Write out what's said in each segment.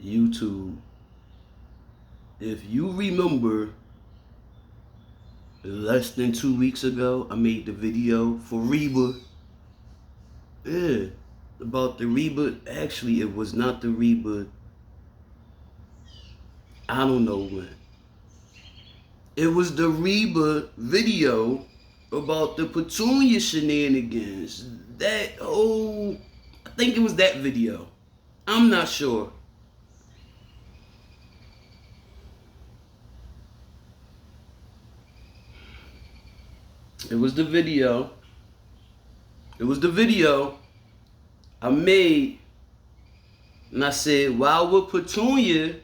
YouTube, if you remember, less than 2 weeks ago, I made the video for Reba. Yeah, about the Reba. Actually, it was not the Reba. I don't know when. It was the Reba video about the Petunia shenanigans. I think it was that video. I'm not sure. It was the video. It was the video I made, and I said, why would Petunia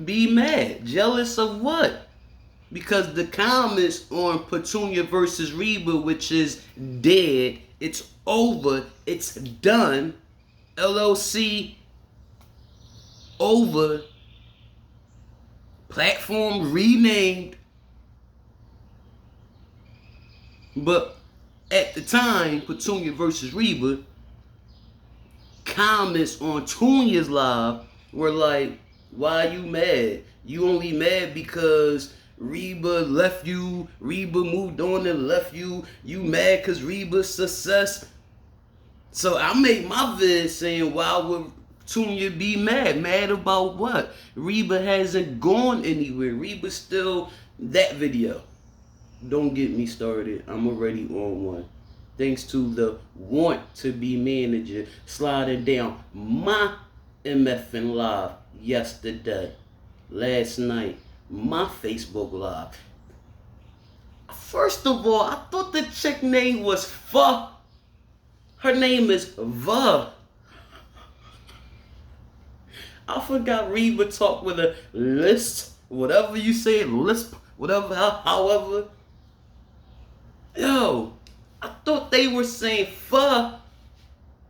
be mad? Jealous of what? Because the comments on Petunia versus Reba, which is dead, it's over, it's done, LLC over, platform renamed. But at the time, Petunia versus Reba, comments on Tunia's live were like, why you mad? You only mad because Reba left you, Reba moved on and left you. You mad because Reba's success. So I made my vid saying, why would Tunia be mad? Mad about what? Reba hasn't gone anywhere. Reba's still that video. Don't get me started. I'm already on one. Thanks to the want to be manager sliding down my MFN live yesterday, last night, my Facebook live. First of all, I thought the chick name was Fa. Her name is Va. I forgot Reba talk with a list, whatever you say, lisp, whatever, however. Yo, I thought they were saying Fa,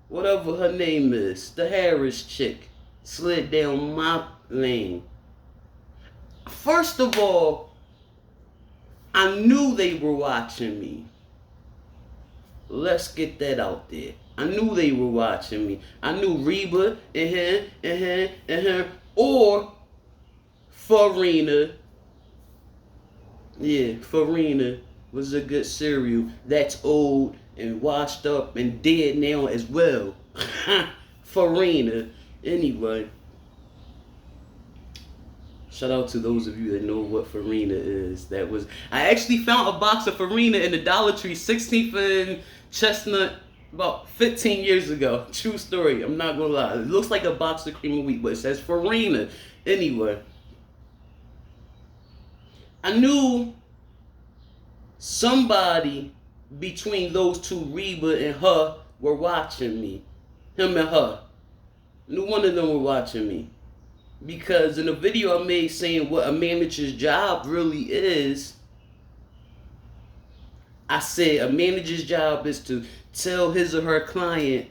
whatever her name is, the Harris chick, slid down my lane. First of all, I knew they were watching me. Let's get that out there. I knew they were watching me. I knew Reba or Varina. Yeah, Varina was a good cereal. That's old and washed up and dead now as well. Varina. Anyway. Shout out to those of you that know what Farina is. I actually found a box of Farina in the Dollar Tree, 16th and Chestnut, about 15 years ago. True story, I'm not gonna lie. It looks like a box of cream of wheat, but it says Farina. Anyway, I knew somebody between those two, Reba and her, were watching me. Him and her. I knew one of them were watching me. Because in a video I made saying what a manager's job really is, I said a manager's job is to tell his or her client,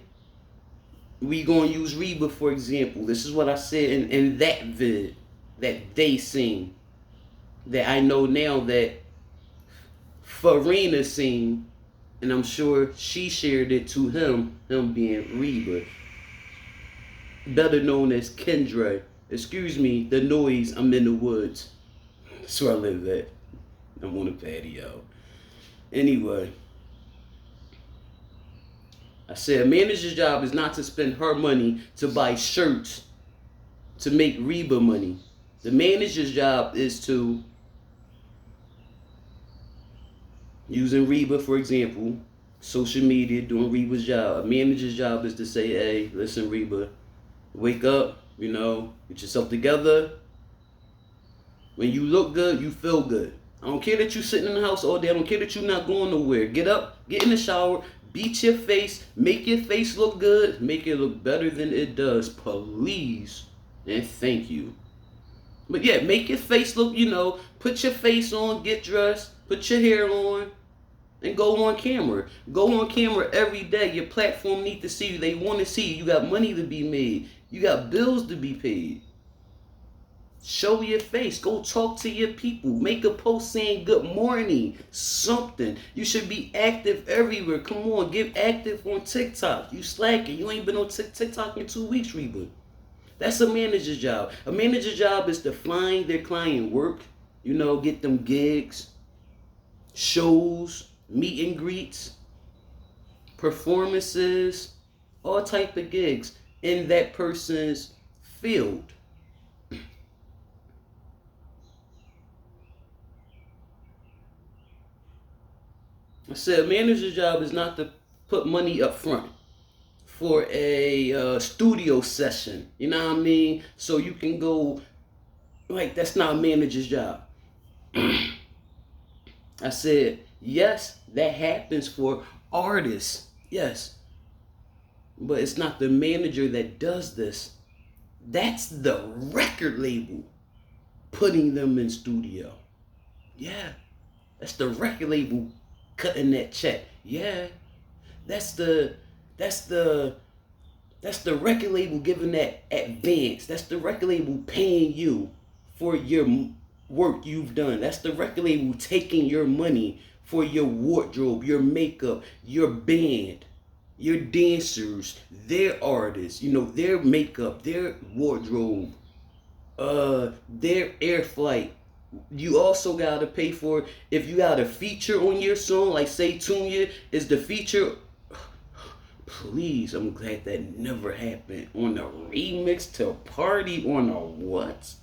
we gonna use Reba for example. This is what I said in that vid that they seen, that I know now that Farina seen, and I'm sure she shared it to him being Reba, better known as Kendra. Excuse me, the noise, I'm in the woods. That's where I live at. I'm on a patio. Anyway, I said a manager's job is not to spend her money to buy shirts to make Reba money. The manager's job is to, using Reba for example, social media, doing Reba's job. A manager's job is to say, hey, listen Reba, wake up. You know, get yourself together. When you look good, you feel good. I don't care that you're sitting in the house all day. I don't care that you're not going nowhere. Get up, get in the shower, beat your face, make your face look good, make it look better than it does, please, and thank you. But yeah, make your face look, put your face on, get dressed, put your hair on, and go on camera. Go on camera every day. Your platform need to see you. They want to see you. You got money to be made. You got bills to be paid. Show your face. Go talk to your people. Make a post saying good morning. Something. You should be active everywhere. Come on, get active on TikTok. You slacking. You ain't been on TikTok in 2 weeks, Reba. That's a manager's job. A manager's job is to find their client work, get them gigs, shows, meet and greets, performances, all type of gigs in that person's field. I said a manager's job is not to put money up front for a studio session. You know what I mean? So you can go, that's not a manager's job. I said, yes, that happens for artists. Yes. But it's not the manager that does this. That's the record label putting them in studio. Yeah. That's the record label cutting that check. Yeah. That's the record label giving that advance. That's the record label paying you for your work you've done. That's the record label taking your money for your wardrobe, your makeup, your band, your dancers, their artists, their makeup, their wardrobe, their air flight. You also gotta pay for, if you got a feature on your song, like say Tunya is the feature. Please, I'm glad that never happened. On a remix to Party on a what?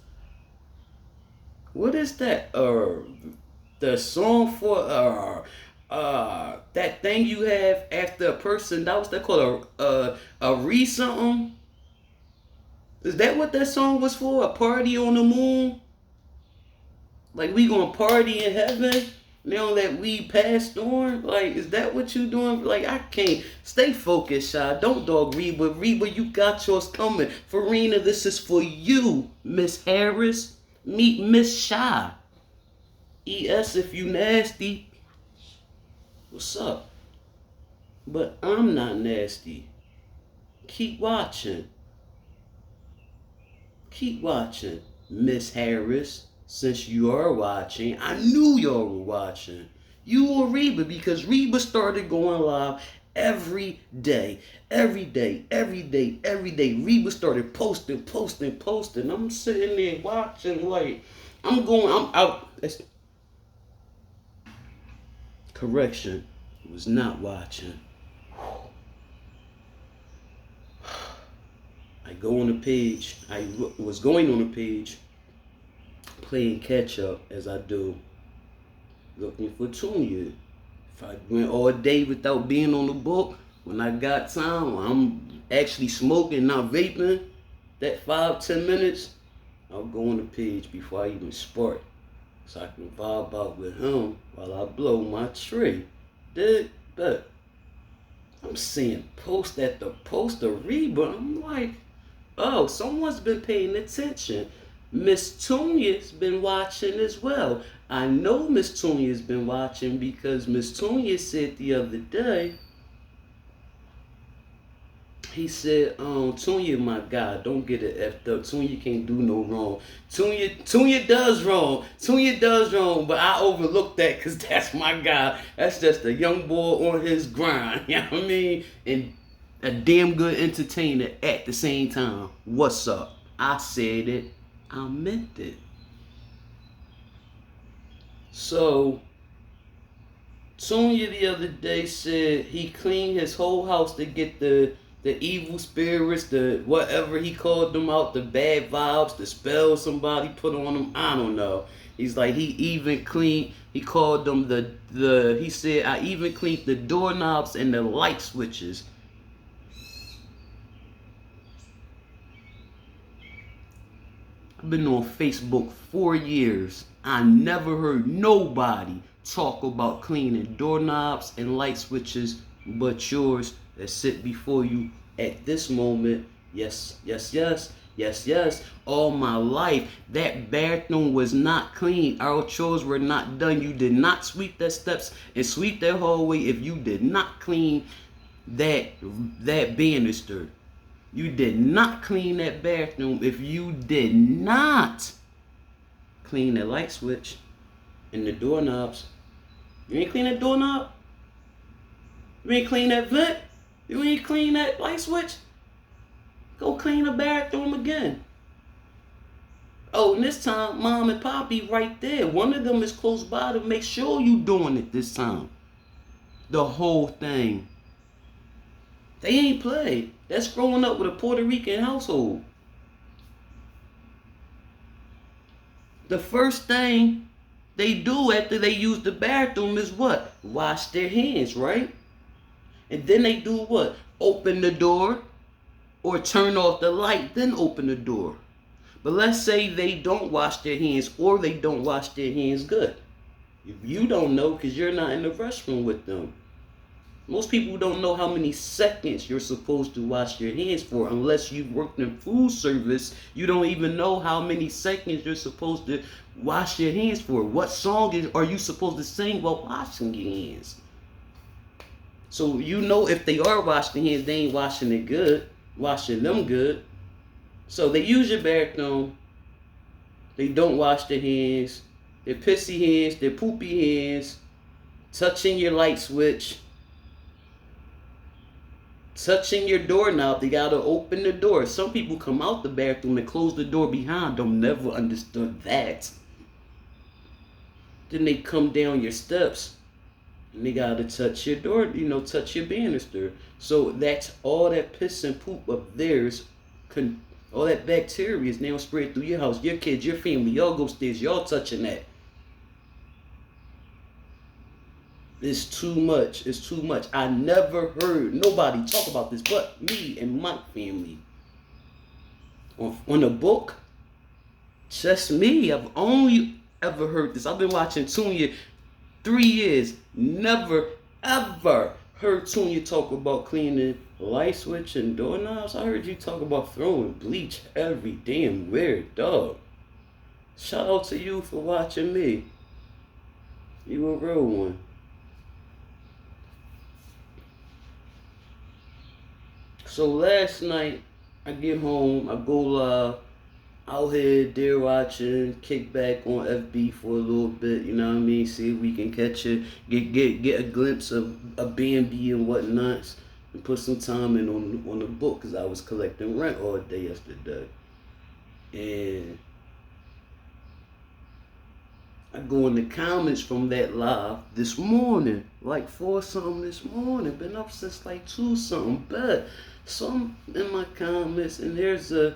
What is that? The song for that thing you have after a person, that was that called a re something? Is that what that song was for? A party on the moon? Like we gonna party in heaven now that we passed on? Like, is that what you doing? Like, I can't. Stay focused, Shy. Don't dog Reba. Reba, you got yours coming. Varina, this is for you, Miss Harris. Meet Miss Shy. ES if you nasty. What's up? But I'm not nasty. Keep watching. Keep watching, Miss Harris. Since you are watching, I knew y'all were watching. You or Reba, because Reba started going live every day. Reba started posting. I'm sitting there watching like, I'm out. Correction, I was not watching. I go on the page. I was going on the page, playing catch up as I do, looking for Tunya. If I went all day without being on the book, when I got time, I'm actually smoking, not vaping, that 5-10 minutes, I'll go on the page before I even spark, so I can vibe out with him while I blow my tree. But I'm seeing post at the post of Reba. I'm like, oh, someone's been paying attention. Miss Tunya's been watching as well. I know Miss Tunya's been watching because Miss Tunya said the other day, he said, Tunya, my God, don't get it effed up. Tunya can't do no wrong. Tunya does wrong. Tunya does wrong, but I overlooked that because that's my guy. That's just a young boy on his grind. You know what I mean? And a damn good entertainer at the same time. What's up? I said it. I meant it. So, Tunya the other day said he cleaned his whole house to get the evil spirits, the whatever he called them out, the bad vibes, the spells somebody put on them. I don't know. He's like, he even cleaned, he called them he said, I even cleaned the doorknobs and the light switches. I've been on Facebook 4 years. I never heard nobody talk about cleaning doorknobs and light switches but yours that sit before you at this moment. Yes. All my life, that bathroom was not clean. Our chores were not done. You did not sweep the steps and sweep that hallway if you did not clean that banister. You did not clean that bathroom if you did not clean the light switch and the doorknobs. You ain't clean that doorknob? You ain't clean that vent? You ain't clean that light switch? Go clean the bathroom again. Oh, and this time, mom and poppy right there. One of them is close by to make sure you doing it this time. The whole thing. They ain't play. That's growing up with a Puerto Rican household. The first thing they do after they use the bathroom is what? Wash their hands, right? And then they do what? Open the door or turn off the light, then open the door. But let's say they don't wash their hands or they don't wash their hands good. If you don't know because you're not in the restroom with them. Most people don't know how many seconds you're supposed to wash your hands for unless you've worked in food service. You don't even know how many seconds you're supposed to wash your hands for. What song are you supposed to sing while washing your hands? So you know if they are washing their hands, they ain't washing them good. So they use your bathroom. They don't wash their hands. Their pissy hands, their poopy hands, touching your light switch, touching your doorknob. They gotta open the door. Some people come out the bathroom and close the door behind them. Never understood that. Then they come down your steps and they gotta touch your door, touch your banister. So that's all that piss and poop of theirs. All that bacteria is now spread through your house, your kids, your family. Y'all go upstairs, y'all touching that. It's too much. It's too much. I never heard nobody talk about this but me and my family. On a book, just me. I've only ever heard this. I've been watching Tunya 3 years. Never, ever heard Tunya talk about cleaning light switch and doorknobs. I heard you talk about throwing bleach every damn where, dog. Shout out to you for watching me. You a real one. So last night, I get home, I go live, out here deer watching, kick back on FB for a little bit, you know what I mean? See if we can catch it, get a glimpse of a Bambi and whatnot, and put some time in on the book, because I was collecting rent all day yesterday. And I go in the comments from that live this morning, like 4 something this morning, been up since like 2 something, but some in my comments, and there's a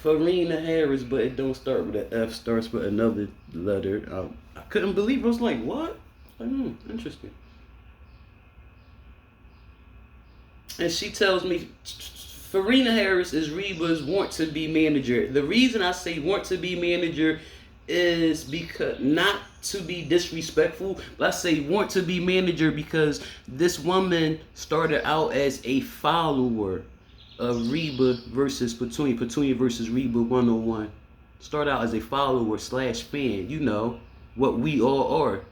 Varina Harris, but it don't start with an F, starts with another letter. I couldn't believe it. I was like, what? Interesting. And she tells me, Varina Harris is Reba's want to be manager. The reason I say want to be manager is because, not to be disrespectful, but I say want to be manager because this woman started out as a follower of Reba versus Petunia versus Reba 101. Started out as a follower / fan. You know what we all are,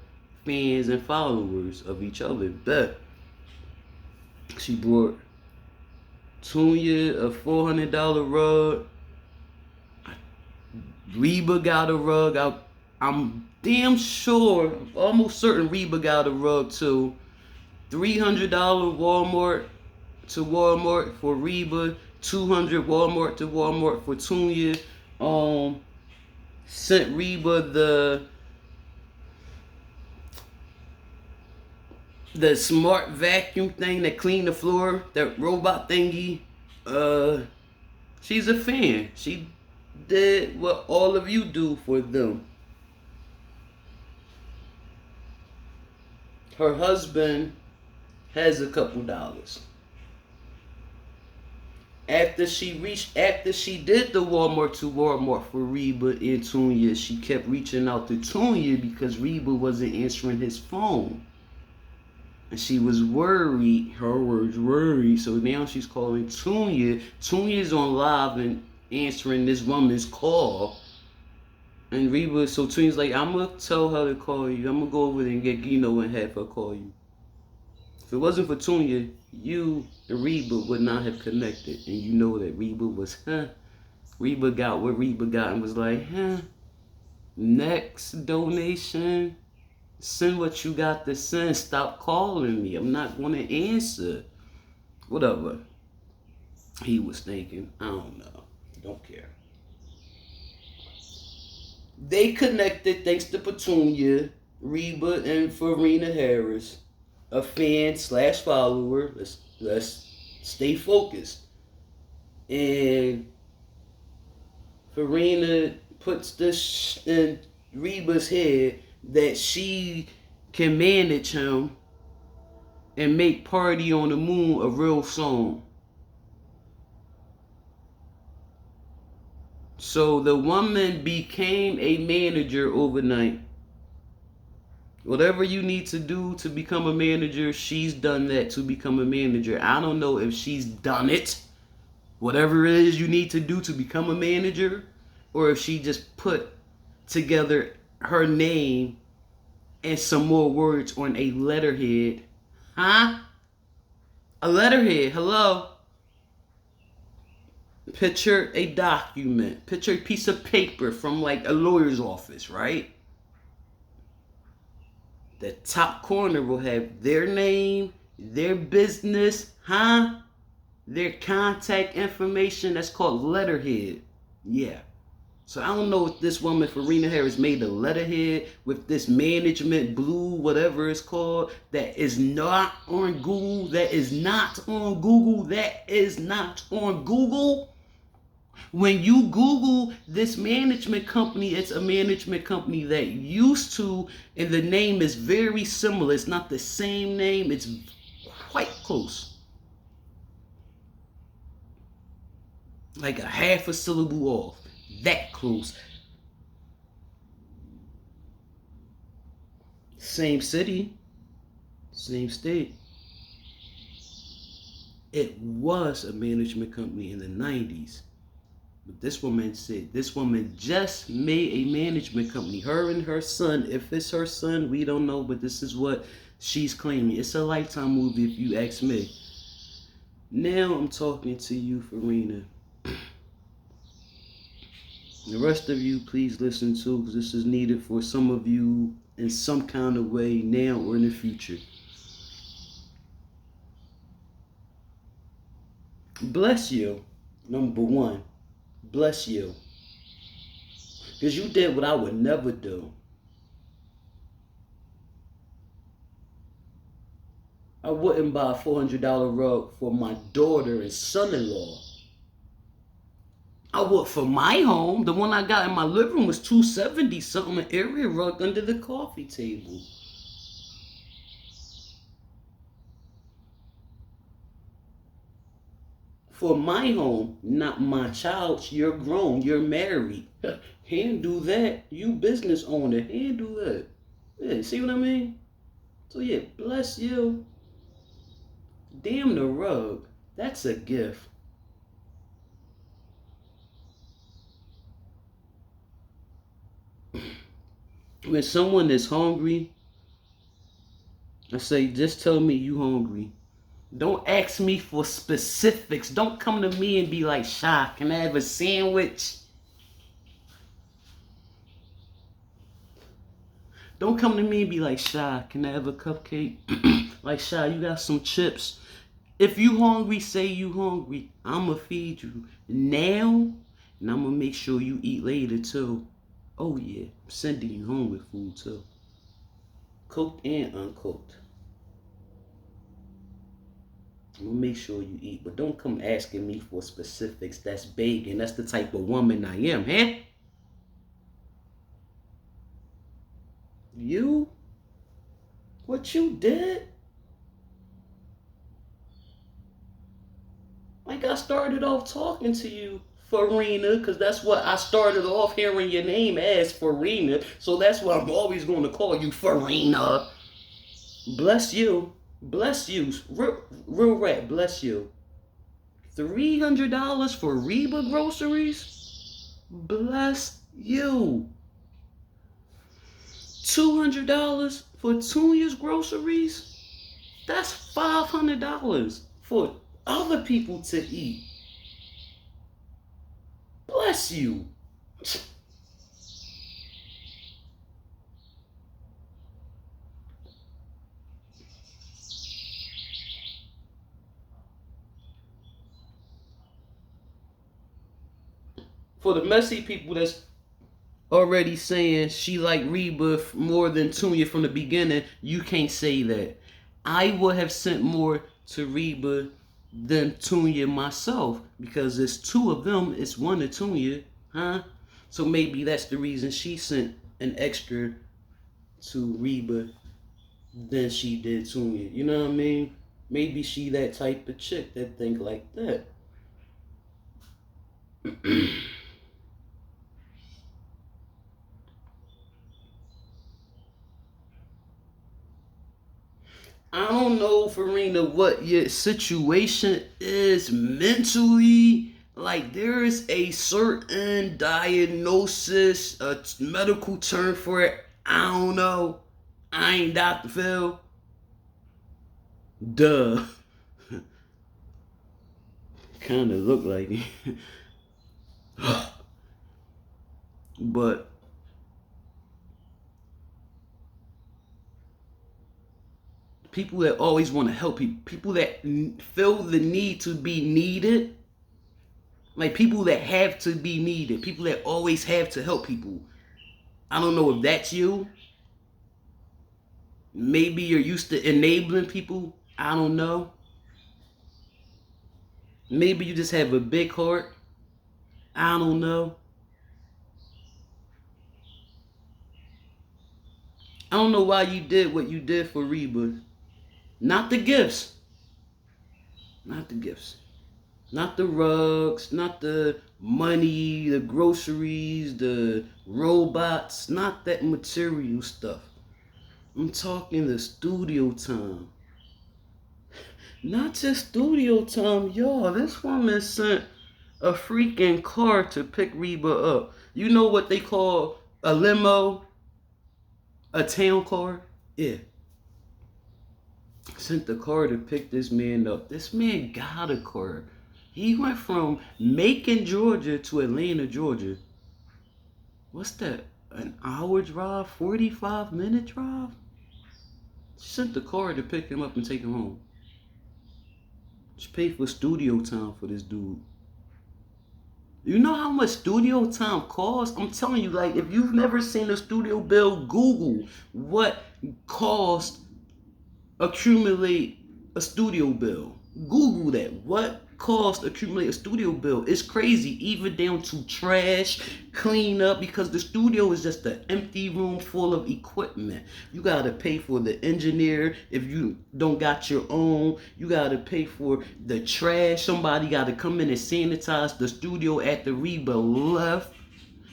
fans and followers of each other. But she brought Tunya a $400 rug. Reba got a rug. I'm damn sure, almost certain Reba got a rug too. $300 Walmart to Walmart for Reba. $200 Walmart to Walmart for Tunya. Sent Reba the smart vacuum thing that cleaned the floor, that robot thingy. She's a fan. She did what all of you do for them. Her husband has a couple dollars. After she did the Walmart to Walmart for Reba and Tunya, she kept reaching out to Tunya because Reba wasn't answering his phone. And she was worried, her words, worried. So now she's calling Tunya. Tunya's on live and answering this woman's call. And Reba, so Tunya's like, I'm going to tell her to call you. I'm going to go over there and get Gino and have her call you. If it wasn't for Tunya, you and Reba would not have connected. And you know that Reba was, Reba got what Reba got and was like, next donation, send what you got to send. Stop calling me. I'm not going to answer. Whatever. he was thinking. I don't know. Don't care. They connected thanks to Petunia, Reba, and Varina Harris, a fan slash follower. Let's stay focused. And Varina puts this in Reba's head that she can manage him and make Party on the Moon a real song. So the woman became a manager overnight. Whatever you need to do to become a manager, she's done that to become a manager. I don't know if she's done it, whatever it is you need to do to become a manager, or if she just put together her name and some more words on a letterhead. Huh? A letterhead, hello? Picture a document. Picture a piece of paper from like a lawyer's office, right? The top corner will have their name, their business, huh? Their contact information. That's called letterhead. Yeah. So I don't know if this woman, Varina Harris, made a letterhead with this management blue, whatever it's called, that is not on Google. That is not on Google. That is not on Google. When you Google this management company, it's a management company that used to, and the name is very similar. It's not the same name. It's quite close. Like a half a syllable off. That close. Same city, same state. It was a management company in the 90s. But this woman said, this woman just made a management company. Her and her son, if it's her son, we don't know, but this is what she's claiming. It's a Lifetime movie if you ask me. Now I'm talking to you, Varina. The rest of you, please listen too, because this is needed for some of you in some kind of way now or in the future. Bless you, number one. Bless you. Because you did what I would never do. I wouldn't buy a $400 rug for my daughter and son-in-law. I would for my home. The one I got in my living room was $270 something, an area rug under the coffee table. For my home, not my child's. You're grown. You're married. Handle that. You business owner. Handle that. Yeah, see what I mean? So yeah, bless you. Damn the rug. That's a gift. When someone is hungry, I say, just tell me you hungry. Don't ask me for specifics. Don't come to me and be like, Shy, can I have a sandwich? Don't come to me and be like, Shy, can I have a cupcake? Like, Shy, you got some chips. If you hungry, say you hungry. I'ma feed you now, and I'ma make sure you eat later too. Oh yeah, I'm sending you home with food too. Cooked and uncooked. I'm gonna make sure you eat, but don't come asking me for specifics. That's begging. That's the type of woman I am, huh? You? What you did? Like I started off talking to you, Varina, because that's what I started off hearing your name as, Varina. So that's why I'm always going to call you Varina. Bless you. Bless you. Real rat, bless you. $300 for Reba groceries? Bless you. $200 for Tunia's groceries? That's $500 for other people to eat. Bless you. For the messy people that's already saying she like Reba more than Tunya from the beginning, you can't say that. I would have sent more to Reba than Tunya myself because it's two of them. It's one to Tunya, huh? So maybe that's the reason she sent an extra to Reba than she did Tunya. You know what I mean? Maybe she that type of chick that think like that. I don't know, Varina, what your situation is mentally. Like, there is a certain diagnosis, a medical term for it. I don't know. I ain't Dr. Phil. Duh. Kind of look like it. But people that always want to help people, people that feel the need to be needed, like people that have to be needed, people that always have to help people. I don't know if that's you. Maybe you're used to enabling people. I don't know. Maybe you just have a big heart. I don't know. I don't know why you did what you did for Reba. Not the gifts. Not the gifts. Not the rugs. Not the money, the groceries, the robots. Not that material stuff. I'm talking the studio time. Not just studio time, y'all. This woman sent a freaking car to pick Reba up. You know what they call a limo? A town car? Yeah. Sent the car to pick this man up. This man got a car. He went from Macon, Georgia to Atlanta, Georgia. What's that? An hour drive? 45-minute drive? She sent the car to pick him up and take him home. She paid for studio time for this dude. You know how much studio time costs? I'm telling you, like, if you've never seen a studio bill, Google what cost accumulate a studio bill. Google that. What cost accumulate a studio bill? It's crazy, even down to trash, clean up, because the studio is just an empty room full of equipment. You gotta pay for the engineer if you don't got your own. You gotta pay for the trash. Somebody gotta come in and sanitize the studio after Reba left.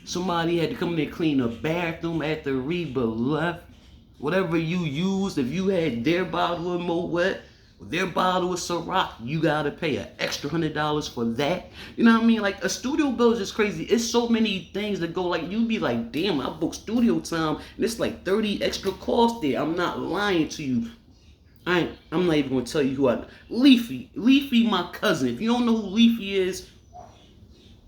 Somebody had to come in and clean the bathroom after Reba left. Whatever you used, if you had their bottle of Moet, their bottle of Ciroc, you gotta pay an extra $100 for that. You know what I mean? Like, a studio bill is just crazy. It's so many things that go, like, you be like, damn, I booked studio time, and it's like 30 extra costs there. I'm not lying to you. I'm not even gonna tell you who I. Leafy, my cousin. If you don't know who Leafy is,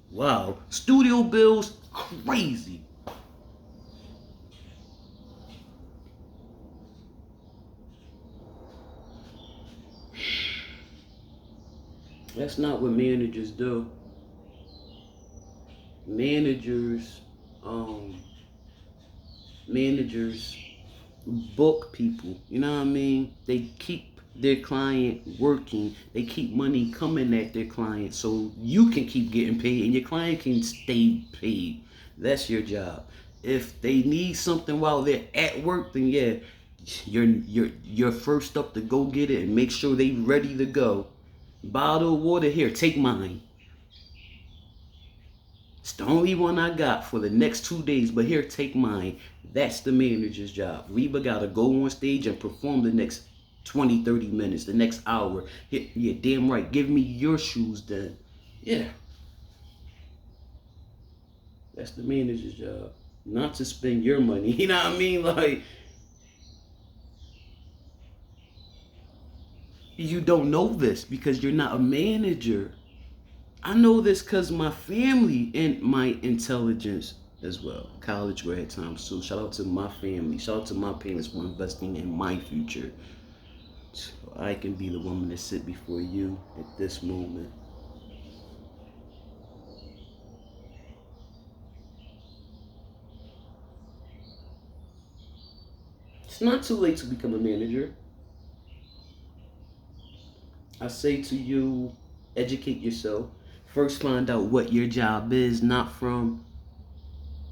wow, studio bills crazy. That's not what managers do. Managers, managers book people. You know what I mean? They keep their client working. They keep money coming at their client so you can keep getting paid and your client can stay paid. That's your job. If they need something while they're at work, then yeah, you're first up to go get it and make sure they ready to go. Bottle of water, here, take mine. It's the only one I got for the next 2 days, but here, take mine. That's the manager's job. Reba gotta go on stage and perform the next 20, 30 minutes, the next hour. Yeah, damn right. Give me your shoes then. Yeah. That's the manager's job. Not to spend your money. You know what I mean? Like, you don't know this because you're not a manager. I know this because my family and my intelligence as well. College grad time. So shout out to my family. Shout out to my parents for investing in my future. So I can be the woman that sit before you at this moment. It's not too late to become a manager. I say to you, educate yourself. First, find out what your job is, not from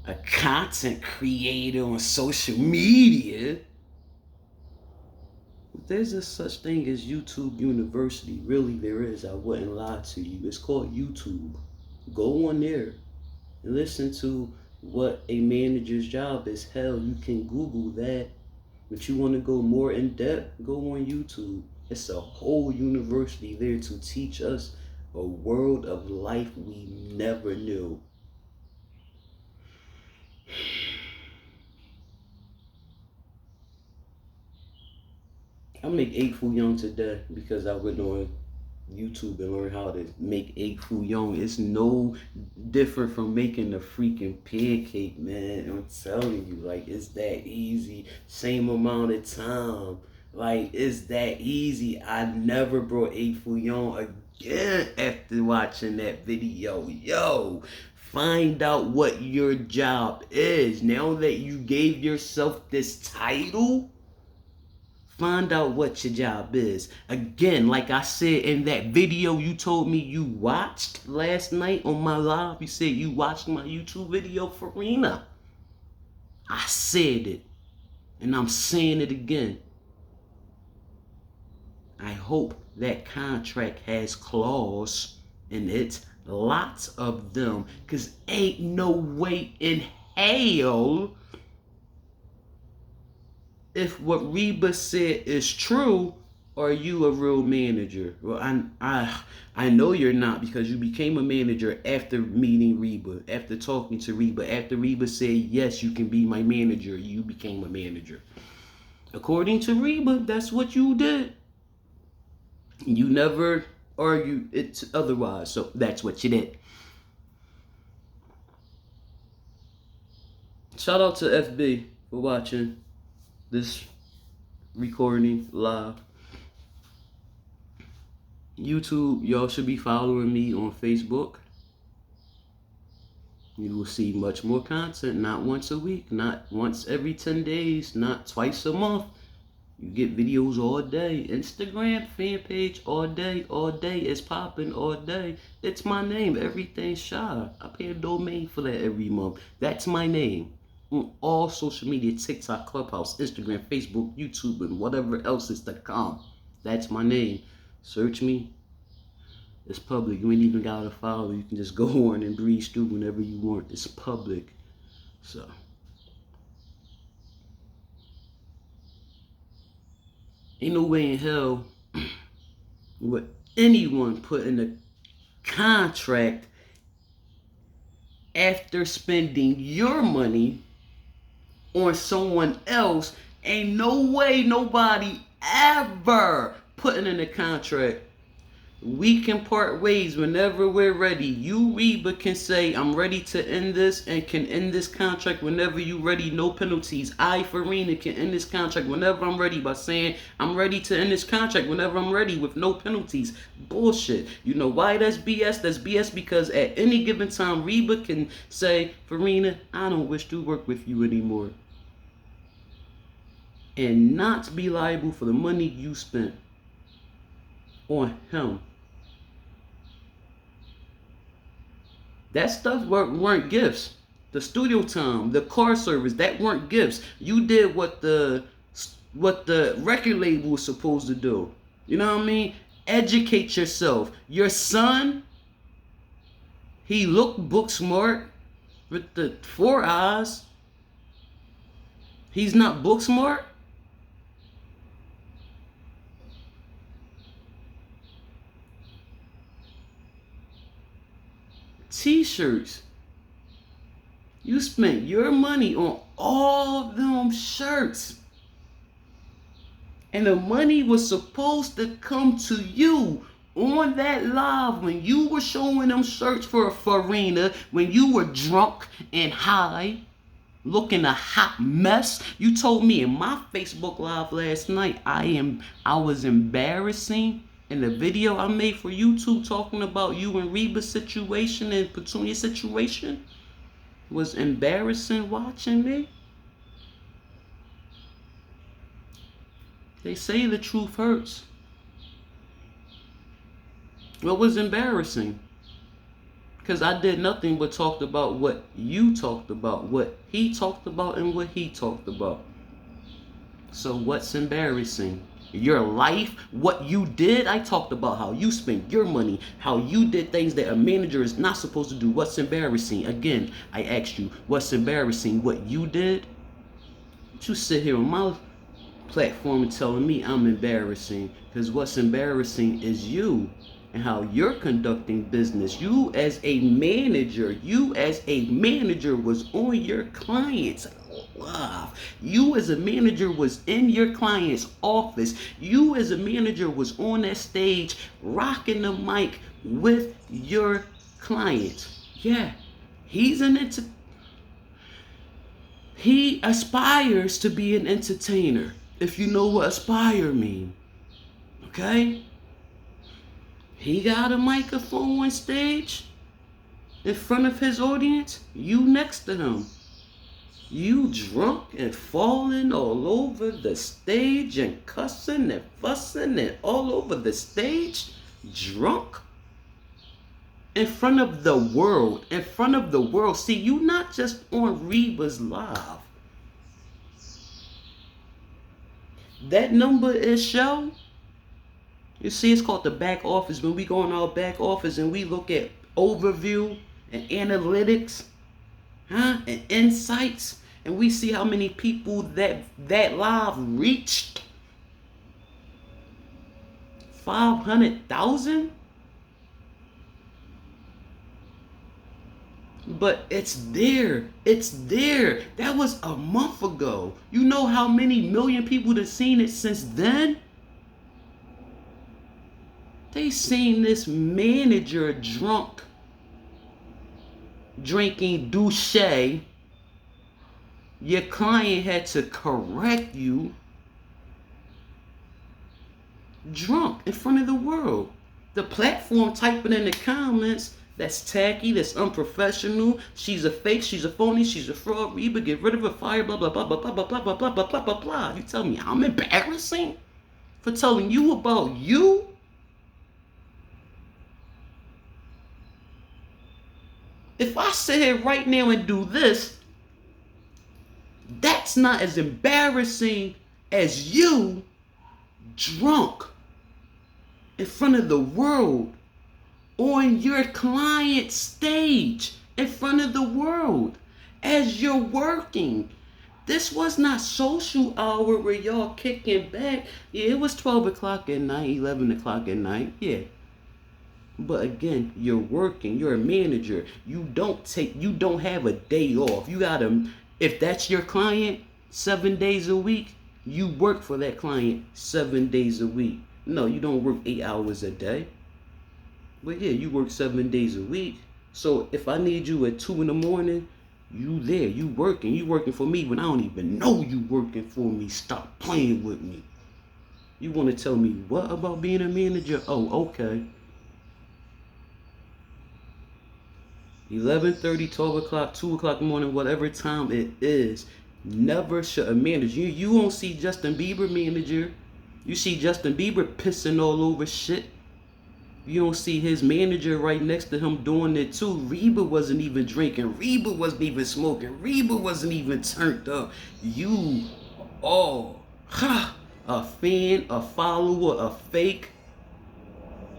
a content creator on social media. There's a such thing as YouTube University. Really, there is. I wouldn't lie to you. It's called YouTube. Go on there and listen to what a manager's job is. Hell, you can Google that. But you want to go more in depth, go on YouTube. It's a whole university there to teach us a world of life we never knew. I make egg foo young today because I went on YouTube and learned how to make egg foo young. It's no different from making a freaking pancake, man. I'm telling you, like, it's that easy. Same amount of time. Like, it's that easy. I never brought egg foo young again after watching that video. Yo, find out what your job is. Now that you gave yourself this title, find out what your job is. Again, like I said in that video you told me you watched last night on my live, you said you watched my YouTube video, Varina. I said it, and I'm saying it again. I hope that contract has clause in it, lots of them, because ain't no way in hell, if what Reba said is true, are you a real manager? Well, I know you're not, because you became a manager after meeting Reba, after talking to Reba, after Reba said, yes, you can be my manager, you became a manager. According to Reba, that's what you did. You never argued it otherwise, so that's what you did. Shout out to FB for watching this recording live. YouTube, y'all should be following me on Facebook. You will see much more content, not once a week, not once every 10 days, not twice a month. You get videos all day. Instagram fan page all day, it's popping all day. It's my name, Everything Shy. I pay a domain for that every month. That's my name. On all social media, TikTok, Clubhouse, Instagram, Facebook, YouTube, and whatever else is to come. That's my name. Search me. It's public. You ain't even gotta follow. You can just go on and breeze through whenever you want. It's public. So, ain't no way in hell would anyone put in a contract after spending your money on someone else. Ain't no way nobody ever putting in a contract. We can part ways whenever we're ready. You, Reba, can say, I'm ready to end this, and can end this contract whenever you ready, no penalties. I, Varina, can end this contract whenever I'm ready by saying, I'm ready to end this contract whenever I'm ready with no penalties. Bullshit. You know why that's BS? That's BS because at any given time, Reba can say, Varina, I don't wish to work with you anymore, and not be liable for the money you spent on him. That stuff weren't gifts. The studio time, the car service, that weren't gifts. You did what the record label was supposed to do. You know what I mean? Educate yourself. Your son, he looked book smart with the 4 eyes. He's not book smart. T-shirts. You spent your money on all them shirts, and the money was supposed to come to you on that live when you were showing them shirts for Varina, when you were drunk and high, looking a hot mess. You told me in my Facebook live last night I was embarrassing. In the video I made for YouTube talking about you and Reba's situation and Petunia's situation was embarrassing watching me. They say the truth hurts. What was embarrassing? Because I did nothing but talked about what you talked about, what he talked about, and what he talked about. So what's embarrassing? Your life, what you did. I talked about how you spent your money, how you did things that a manager is not supposed to do. What's embarrassing? Again, I asked you, what's embarrassing? What you did? Don't you sit here on my platform and telling me I'm embarrassing, because what's embarrassing is you and how you're conducting business. You as a manager was on your client's live. You as a manager was in your client's office. You as a manager was on that stage rocking the mic with your client. Yeah, he aspires to be an entertainer. If you know what aspire mean, okay? He got a microphone on stage in front of his audience. You next to him. You drunk and falling all over the stage and cussing and fussing and all over the stage. Drunk. In front of the world. In front of the world. See, you not just on Reba's Live. That number is show. You see, it's called the back office. When we go in our back office and we look at overview and analytics, and insights, and we see how many people that live reached. 500,000. But it's there. It's there. That was a month ago. You know how many million people have seen it since then? They seen this manager drunk, drinking douche. Your client had to correct you. Drunk in front of the world. The platform typing in the comments, that's tacky, that's unprofessional, she's a fake, she's a phony, she's a fraud, Reba, get rid of her, fire, blah, blah, blah, blah, blah, blah, blah, blah, blah, blah, blah, blah, blah. You tell me I'm embarrassing for telling you about you? If I sit here right now and do this, that's not as embarrassing as you drunk in front of the world on your client's stage in front of the world as you're working. This was not social hour where y'all kicking back. Yeah, it was 12 o'clock at night, 11 o'clock at night. Yeah. But again, you're working, you're a manager. You don't have a day off. You gotta, if that's your client, 7 days a week, you work for that client 7 days a week. No, you don't work 8 hours a day. But yeah, you work 7 days a week. So if I need you at 2 in the morning, you there, you working for me when I don't even know you working for me. Stop playing with me. You want to tell me what about being a manager? Oh, okay. 11:30, 12 o'clock, 2 o'clock in the morning, whatever time it is. Never should a manager. You won't see Justin Bieber manager. You see Justin Bieber pissing all over shit. You don't see his manager right next to him doing it too. Reba wasn't even drinking. Reba wasn't even smoking. Reba wasn't even turned up. You are a fan, a follower, a fake,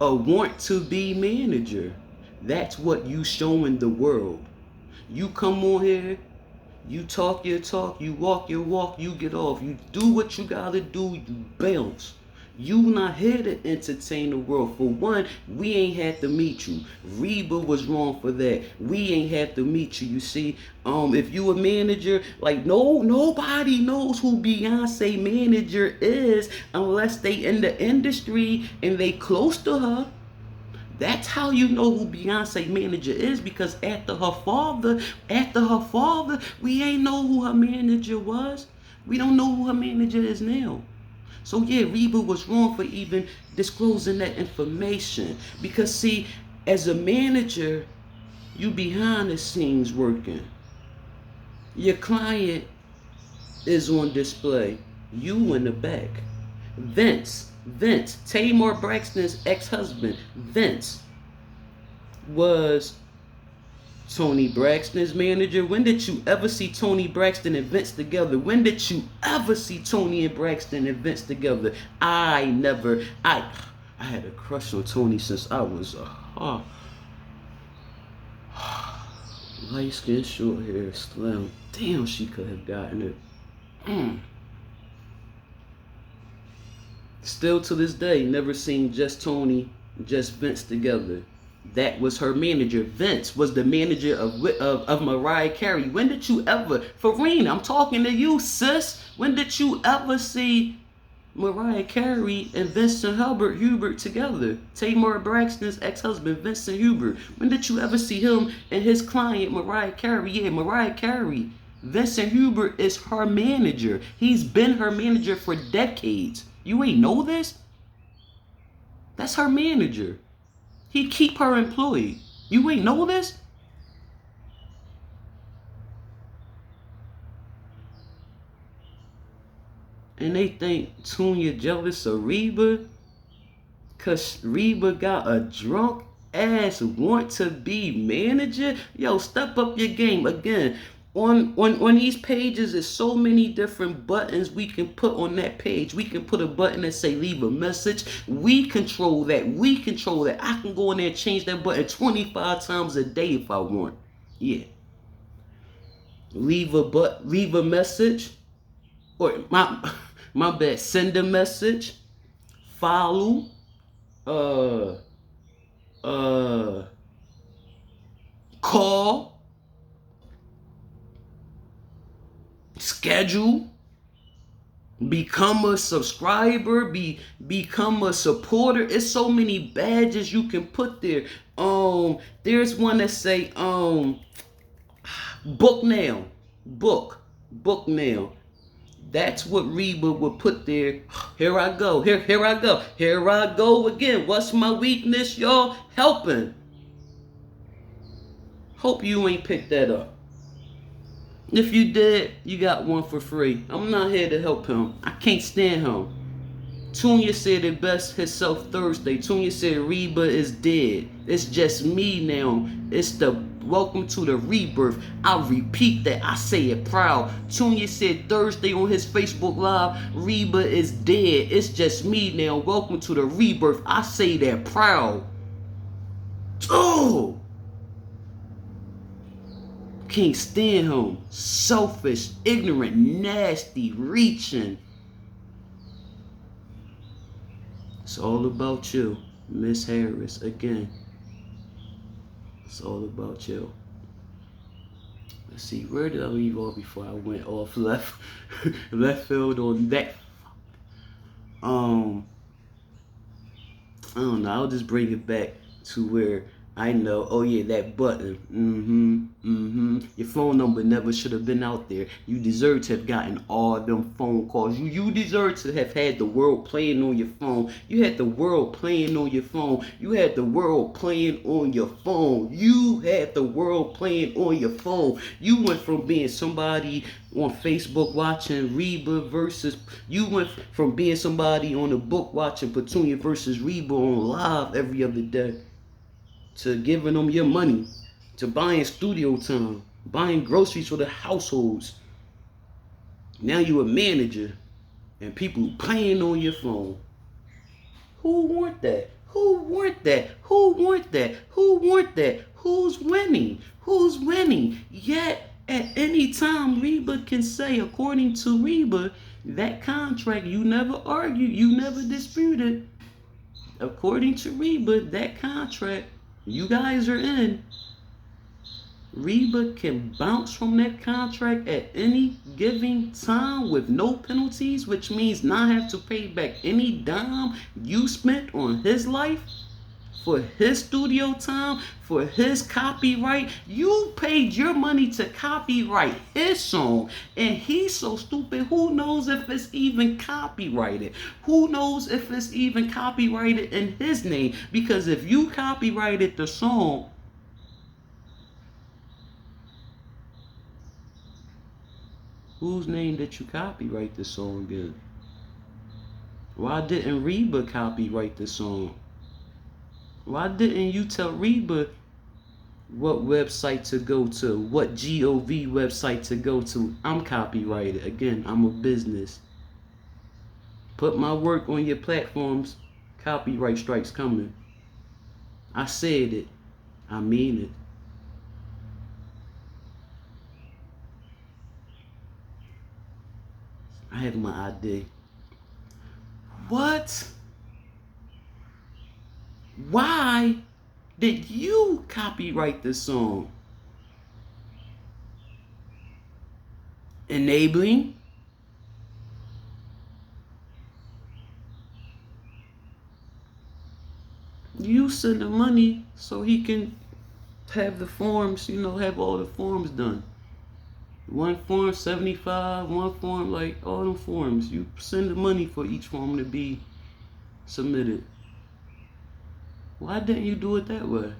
a want to be manager. That's what you showing the world. You come on here, you talk your talk, you walk your walk, you get off. You do what you gotta do, you bounce. You not here to entertain the world. For one, we ain't had to meet you. Reba was wrong for that. We ain't had to meet you. You see, if you a manager, like nobody knows who Beyonce manager is unless they in the industry and they close to her. That's how you know who Beyonce manager is, because after her father, we ain't know who her manager was. We don't know who her manager is now. So yeah, Reba was wrong for even disclosing that information. Because see, as a manager, you behind the scenes working. Your client is on display. You in the back. Vince, Tamar Braxton's ex-husband, Vince, was Tony Braxton's manager. When did you ever see Tony Braxton and Vince together? When did you ever see Tony and Braxton and Vince together? I never. I had a crush on Tony since I was light skin, short hair, slim. Damn, she could have gotten it. Still to this day, never seen just Tony, just Vince together. That was her manager. Vince was the manager of Mariah Carey. When did you ever, Varina, I'm talking to you, sis. When did you ever see Mariah Carey and Vincent Hubert together? Tamar Braxton's ex-husband, Vincent Hubert. When did you ever see him and his client, Mariah Carey? Yeah, Mariah Carey. Vincent Hubert is her manager. He's been her manager for decades. You ain't know this? That's her manager. He keep her employed. You ain't know this? And they think Tunya jealous of Reba because Reba got a drunk ass want to be manager. Yo, step up your game. Again, on these pages, there's so many different buttons we can put on that page. We can put a button that say leave a message. We control that. I can go in there and change that button 25 times a day if I want. Yeah. Leave a message. Or my bad, send a message. Follow. Call. Schedule, become a subscriber, become a supporter. It's so many badges you can put there. There's one that say book now. Book now. That's what Reba would put there. Here I go. Here I go again. What's my weakness, y'all? Helping. Hope you ain't picked that up. If you did, you got one for free. I'm not here to help him. I can't stand him. Tunya said it best herself Thursday. Tunya said Reba is dead. It's just me now. It's the welcome to the rebirth. I repeat that. I say it proud. Tunya said Thursday on his Facebook Live, Reba is dead. It's just me now. Welcome to the rebirth. I say that proud. Oh! Can't stand him. Selfish, ignorant, nasty, reaching. It's all about you, Miss Harris. Again, it's all about you. Let's see, where did I leave off before I went off left field on that? I don't know. I'll just bring it back to where I know. Oh yeah, that button. Your phone number never should have been out there. You deserve to have gotten all them phone calls. You deserve to have had the world playing on your phone. You had the world playing on your phone. You had the world playing on your phone. You had the world playing on your phone. You went from being somebody on Facebook watching Reba versus, you went from being somebody on a book watching Petunia versus Reba on live every other day, to giving them your money, to buying studio time, buying groceries for the households. Now you a manager and people playing on your phone. Who want that? Who want that? Who want that? Who want that? Who's winning? Who's winning? Yet at any time Reba can say, according to Reba, that contract you never argued, you never disputed. According to Reba, that contract you guys are in, Reba can bounce from that contract at any given time with no penalties, which means not have to pay back any dime you spent on his life, for his studio time, for his copyright. You paid your money to copyright his song, and he's so stupid, who knows if it's even copyrighted? Who knows if it's even copyrighted in his name? Because if you copyrighted the song, whose name did you copyright the song in? Why didn't Reba copyright the song? Why didn't you tell Reba what website to go to, what GOV website to go to? I'm copyrighted. Again, I'm a business. Put my work on your platforms. Copyright strikes coming. I said it. I mean it. I have my ID. What? Why did you copyright this song? Enabling? You send the money so he can have the forms, have all the forms done. One form 75, one form, like all them forms. You send the money for each form to be submitted. Why didn't you do it that way?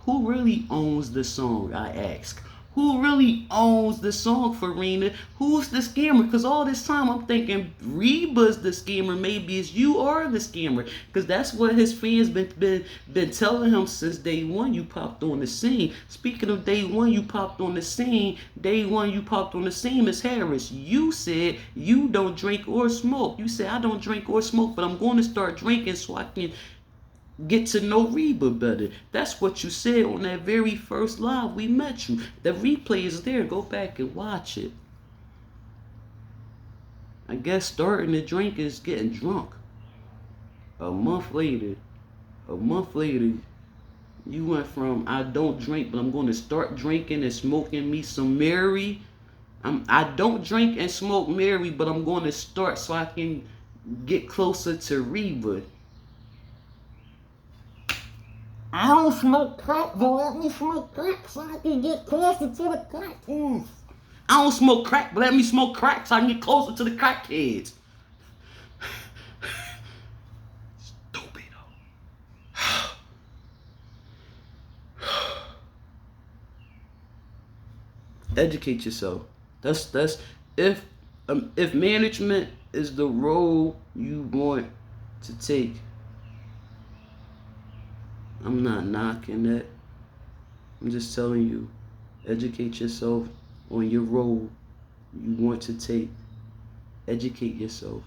Who really owns the song, I ask? Who really owns the song, Varina? Who's the scammer? Because all this time I'm thinking Reba's the scammer. Maybe it's you are the scammer. Because that's what his fans been telling him since day one you popped on the scene. Speaking of day one you popped on the scene, day one you popped on the scene, Miss Harris. You said you don't drink or smoke. You said I don't drink or smoke, but I'm going to start drinking so I can get to know Reba better. That's what you said on that very first live we met you. The replay is there. Go back and watch it. I guess starting to drink is getting drunk. A month later, you went from I don't drink, but I'm going to start drinking and smoking me some Mary. I don't drink and smoke Mary, but I'm going to start so I can get closer to Reba. I don't smoke crack, but let me smoke crack so I can get closer to the crack. I don't smoke crack, but let me smoke crack so I can get closer to the crackheads. Stupido. Educate yourself. That's if management is the role you want to take, I'm not knocking that. I'm just telling you, educate yourself on your role you want to take. Educate yourself.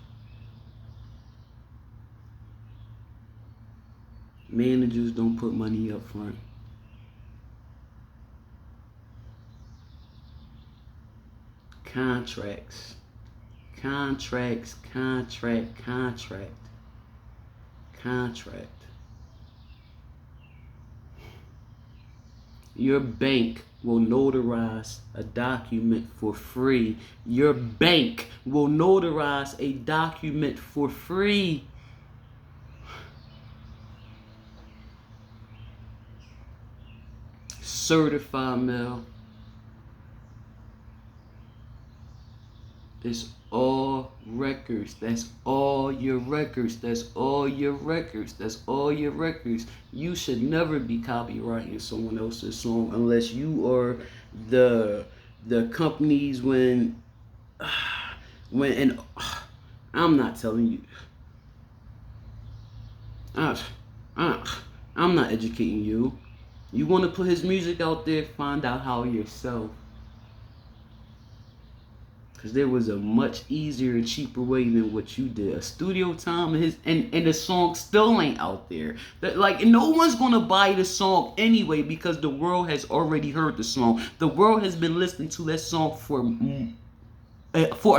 Managers don't put money up front. Contract. Your bank will notarize a document for free. Your bank will notarize a document for free. Certified mail. It's all records. That's all your records. That's all your records. That's all your records. You should never be copywriting someone else's song unless you are the companies when and I'm not telling you. I'm not educating you. You want to put his music out there, find out how yourself. Because there was a much easier and cheaper way than what you did. A studio time and the song still ain't out there. Like, no one's gonna buy the song anyway because the world has already heard the song. The world has been listening to that song for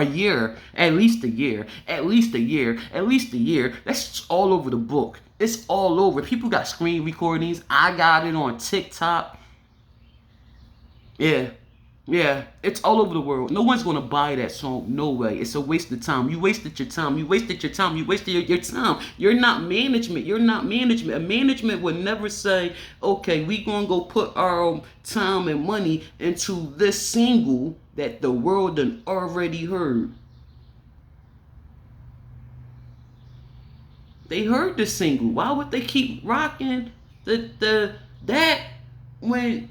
a year, at least a year. That's all over the book. It's all over. People got screen recordings. I got it on TikTok. Yeah, it's all over the world. No one's gonna buy that song. No way. It's a waste of time. You wasted your time. You wasted your time. Your time. You're not management. A management would never say, okay, we gonna go put our time and money into this single that the world done already heard. They heard the single. Why would they keep rocking that when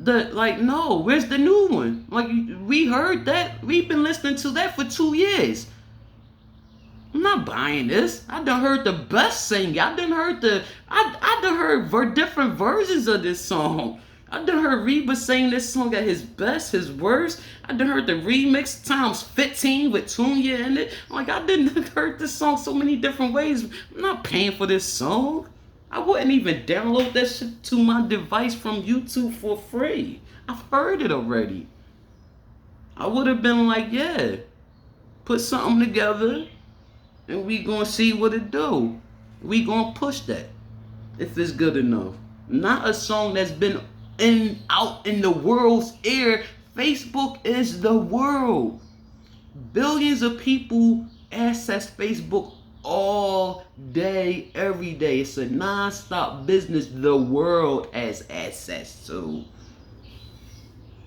no, where's the new one? Like, we heard that. We've been listening to that for 2 years. I'm not buying this. I done heard the best singer. I done heard different versions of this song. I done heard Reba sing this song at his best, his worst. I done heard the remix times 15 with Tunya in it. Like, I didn't heard this song so many different ways. I'm not paying for this song. I wouldn't even download that shit to my device from YouTube for free. I've heard it already. I would have been like, yeah, put something together and we gonna see what it do. We gonna push that if it's good enough. Not a song that's been out in the world's ear. Facebook is the world. Billions of people access Facebook all day, every day. It's a non-stop business the world has access to.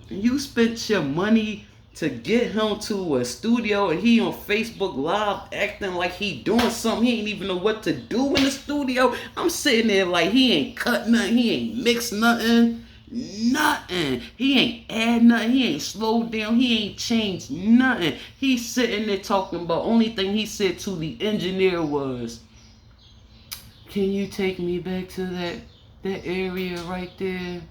And you spent your money to get him to a studio and he on Facebook Live acting like he doing something. He ain't even know what to do in the studio. I'm sitting there like he ain't cut nothing. He ain't mixed nothing. Nothing. He ain't add nothing. He ain't slowed down. He ain't changed nothing. He's sitting there talking about, only thing he said to the engineer was, can you take me back to that area right there?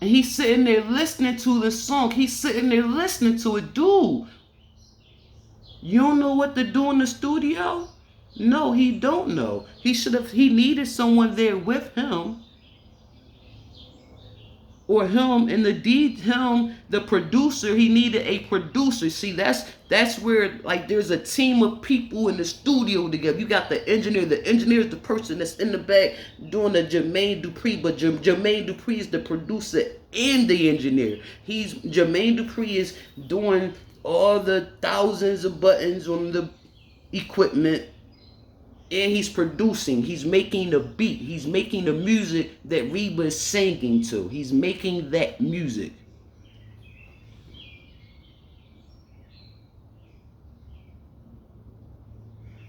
And he's sitting there listening to the song. He's sitting there listening to it. Dude, you don't know what to do in the studio? No, he don't know. He needed someone there with him. Or him and the producer, he needed a producer. See, that's where, like, there's a team of people in the studio together. You got the engineer. The engineer is the person that's in the back doing the Jermaine Dupri, but Jermaine Dupri is the producer and the engineer. Jermaine Dupri is doing all the thousands of buttons on the equipment. And he's producing, he's making the beat, he's making the music that Reba is singing to. He's making that music.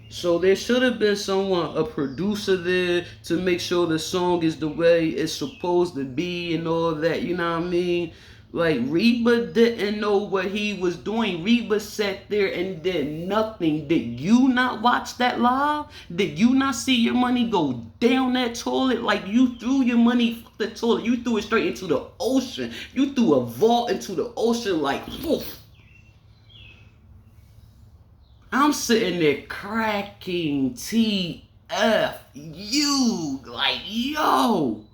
So there should have been a producer there to make sure the song is the way it's supposed to be and all that, you know what I mean? Like, Reba didn't know what he was doing. Reba sat there and did nothing. Did you not watch that live? Did you not see your money go down that toilet? Like, you threw your money the toilet. You threw it straight into the ocean. You threw a vault into the ocean like, poof. I'm sitting there cracking TFU. Like, yo.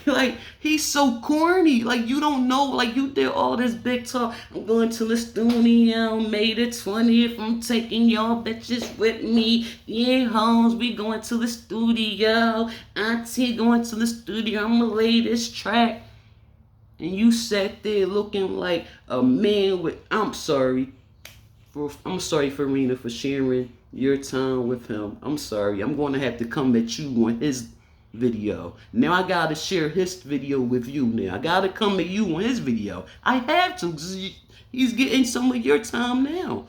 Like, he's so corny. Like, you don't know. Like, you did all this big talk. I'm going to the studio, May the 20th. I'm taking y'all bitches with me. Yeah, homes, we going to the studio. Auntie going to the studio. I'm gonna lay this track. And you sat there looking like a man with... I'm sorry, Varina, for sharing your time with him. I'm sorry. I'm going to have to come at you on his video. Now I gotta share his video with you. Now I gotta come at you on his video. I have to, because he's getting some of your time now.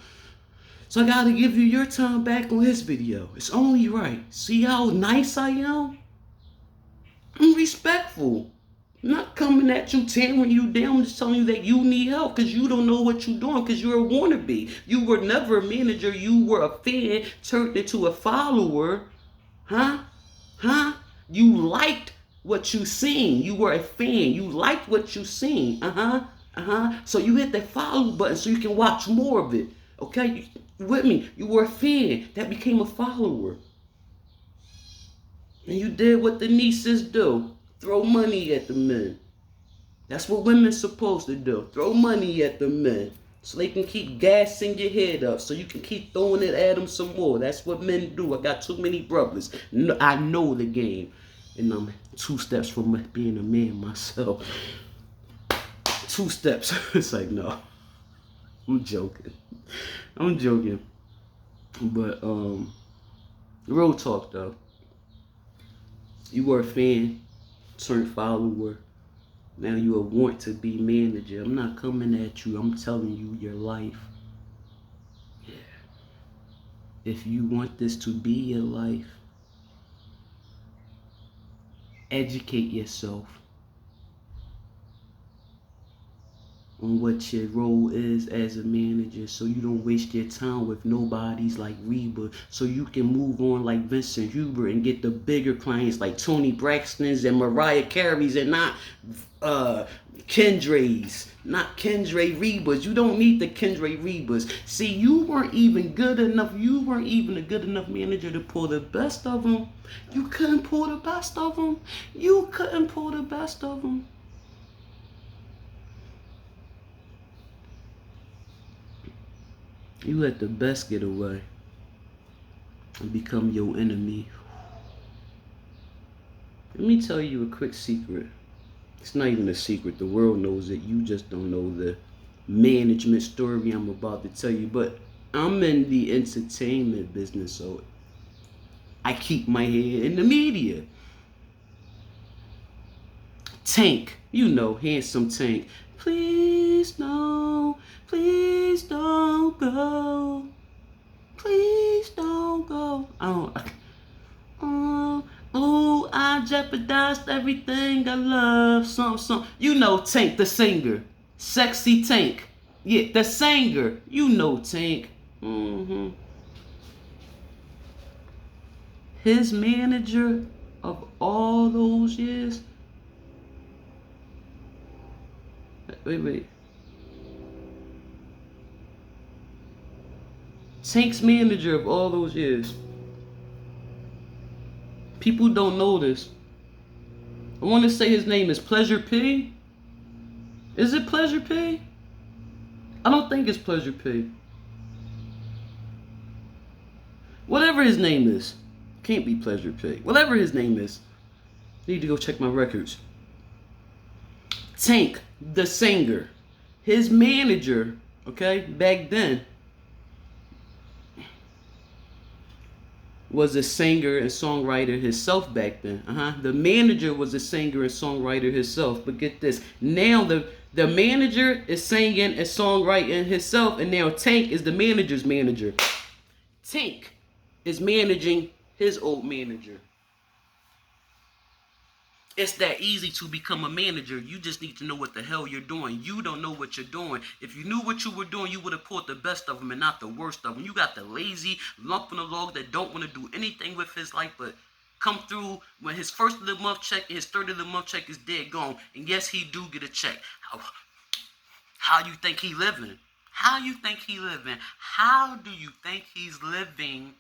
So I gotta give you your time back on his video. It's only right. See how nice I am? I'm respectful. I'm not coming at you, tearing you down. I'm just telling you that you need help because you don't know what you're doing, because you're a wannabe. You were never a manager. You were a fan turned into a follower. Huh? You liked what you seen. You were a fan. You liked what you seen. So you hit that follow button so you can watch more of it. Okay? You with me? You were a fan that became a follower. And you did what the nieces do. Throw money at the men. That's what women's supposed to do. Throw money at the men. So they can keep gassing your head up. So you can keep throwing it at them some more. That's what men do. I got too many brothers. I know the game. And I'm 2 steps from being a man myself. 2 steps. It's like, no. I'm joking. But, real talk though. You were a fan, turned follower. Now you a want to be manager. I'm not coming at you. I'm telling you your life. Yeah. If you want this to be your life, educate yourself. on what your role is as a manager, so you don't waste your time with nobodies like Reba, so you can move on like Vincent Hubert and get the bigger clients like Tony Braxton's and Mariah Carey's, and not uh Kendra's, not Kendra Rebas. You don't need the Kendra Rebas. See, you weren't even good enough. You weren't even a good enough manager to pull the best of them. You couldn't pull the best of them. You couldn't pull the best of them. You let the best get away and become your enemy. Let me tell you a quick secret. It's not even a secret. The world knows it. You just don't know the management story I'm about to tell you. But I'm in the entertainment business, so I keep my head in the media. Tank, you know, handsome Tank. Please don't go. Please don't go. Oh, I jeopardized everything I love. Some. You know Tank, the singer. Sexy Tank. Yeah, the singer. You know Tank. His manager of all those years. Wait. Tank's manager of all those years. People don't know this. I want to say his name is Pleasure P. Is it Pleasure P? I don't think it's Pleasure P. Whatever his name is. Can't be Pleasure P. Whatever his name is. Need to go check my records. Tank, the singer. His manager, okay, back then, was a singer and songwriter himself back then. The manager was a singer and songwriter himself. But get this, now the manager is singing and songwriting himself, and now Tank is the manager's manager. Tank is managing his old manager. It's that easy to become a manager. You just need to know what the hell you're doing. You don't know what you're doing. If you knew what you were doing, you would have pulled the best of them and not the worst of them. You got the lazy lump in the log that don't want to do anything with his life but come through when his first of the month check and his third of the month check is dead gone. And yes, he do get a check. How you think he living? How you think he living? How do you think he's living?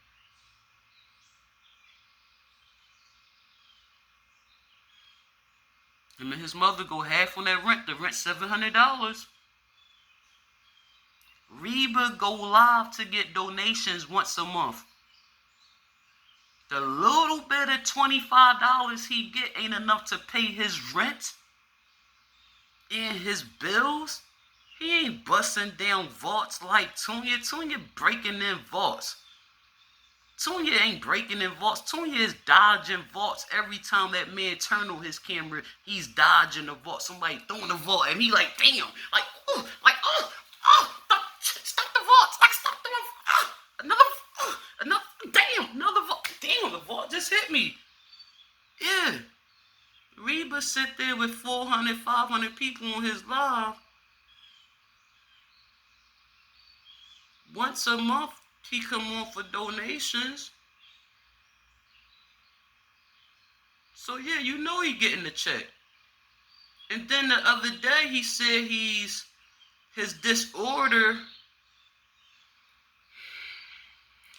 Him and his mother go half on that rent. The rent's $700. Reba go live to get donations once a month. The little bit of $25 he get ain't enough to pay his rent and his bills. He ain't busting down vaults like Tunya. Tunya breaking in vaults. Tunya ain't breaking in vaults. Tunya is dodging vaults. Every time that man turn on his camera, he's dodging the vault. Somebody throwing the vault, and he like, damn, stop the vault, stop the vault, another vault. Damn, the vault just hit me. Yeah, Reba sit there with 400, 500 people on his live. Once a month, he come on for donations. So yeah, you know he getting the check. And then the other day he said his disorder.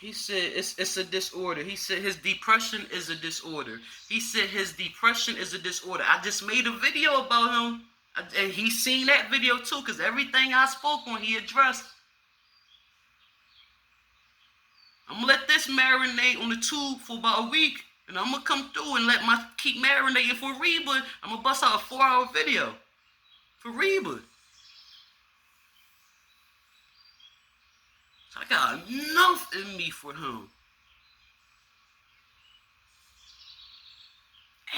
He said it's a disorder. He said his depression is a disorder. He said his depression is a disorder. I just made a video about him. And he seen that video too, because everything I spoke on, he addressed. I'm going to let this marinate on the tube for about a week. And I'm going to come through and keep marinating for Reba. I'm going to bust out a 4-hour video for Reba. So I got enough in me for him.